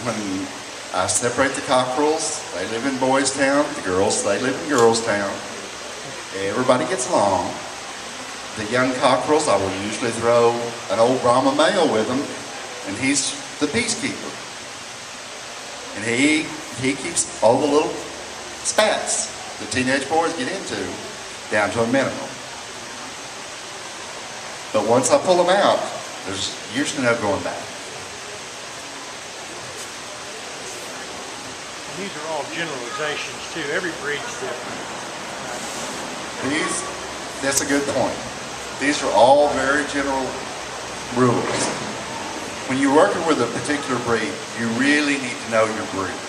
when I separate the cockerels, they live in Boys Town. The girls, they live in Girls Town. Everybody gets along. The young cockerels, I will usually throw an old Brahma male with them, and he's the peacekeeper. And he keeps all the little spats the teenage boys get into down to a minimum. But once I pull them out, there's usually no going back. These are all generalizations too. Every breed's different. That's a good point. These are all very general rules. When you're working with a particular breed, you really need to know your breed.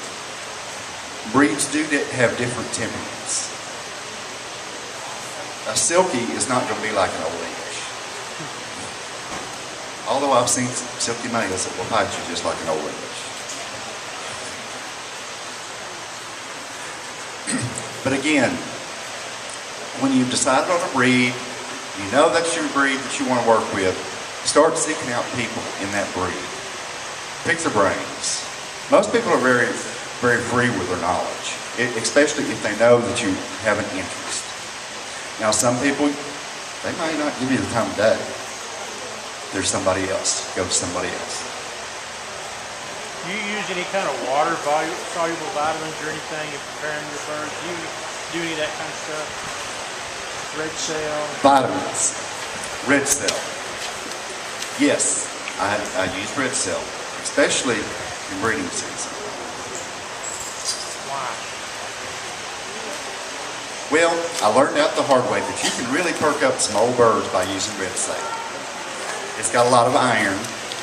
Breeds do have different temperaments. A silky is not going to be like an old English. Although I've seen silky males that will bite you just like an old English. But again, when you've decided on a breed, you know that's your breed that you want to work with, start seeking out people in that breed. Pick their brains. Most people are very, very free with their knowledge, especially if they know that you have an interest. Now some people, they might not give you the time of day. There's somebody else. Go to somebody else. Do you use any kind of water-soluble vitamins or anything in preparing your birds? Do you do any of that kind of stuff? Red cell? Vitamins. Red cell. Yes, I use red cell, especially in breeding season. Why? Well, I learned out the hard way that you can really perk up some old birds by using red cell. It's got a lot of iron.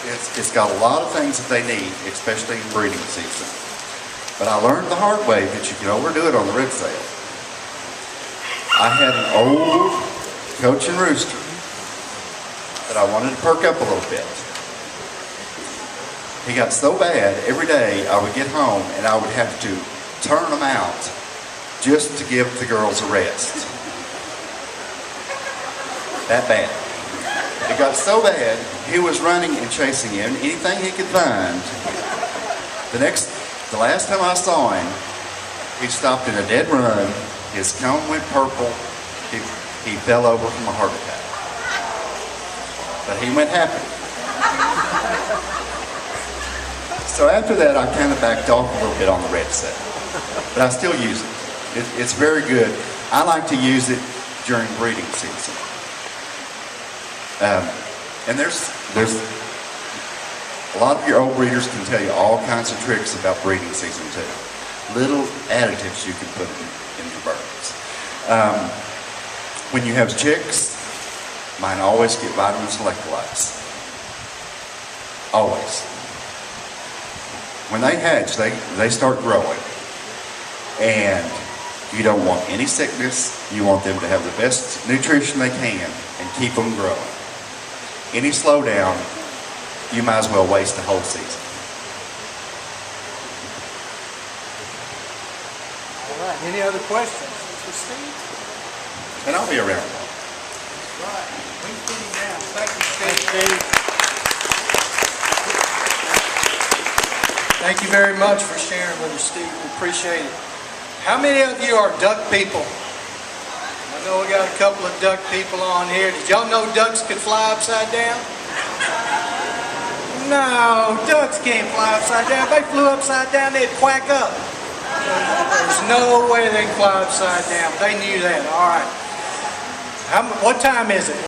It's got a lot of things that they need, especially in breeding season. But I learned the hard way that you can overdo it on the red cell. I had an old Cochin rooster that I wanted to perk up a little bit. He got so bad, every day I would get home and I would have to turn him out just to give the girls a rest. That bad. It got so bad, he was running and chasing him, anything he could find. The last time I saw him, he stopped in a dead run, his comb went purple, he fell over from a heart attack. But he went happy. So after that, I kind of backed off a little bit on the red cell. But I still use it. It's very good. I like to use it during breeding season. And there's a lot of your old breeders can tell you all kinds of tricks about breeding season too. Little additives you can put in your birds. When you have chicks, mine always get vitamin electrolytes. Always. When they hatch, they start growing. And you don't want any sickness. You want them to have the best nutrition they can and keep them growing. Any slowdown, you might as well waste the whole season. All right, any other questions for Steve? And I'll be around. Right, we put him down. Thank you, Steve. Thank you very much for sharing with us, Steve. We appreciate it. How many of you are duck people? I know we got a couple of duck people on here. Did y'all know ducks could fly upside down? No, ducks can't fly upside down. If they flew upside down, they'd quack up. There's no way they can fly upside down. They knew that. All right. What time is it?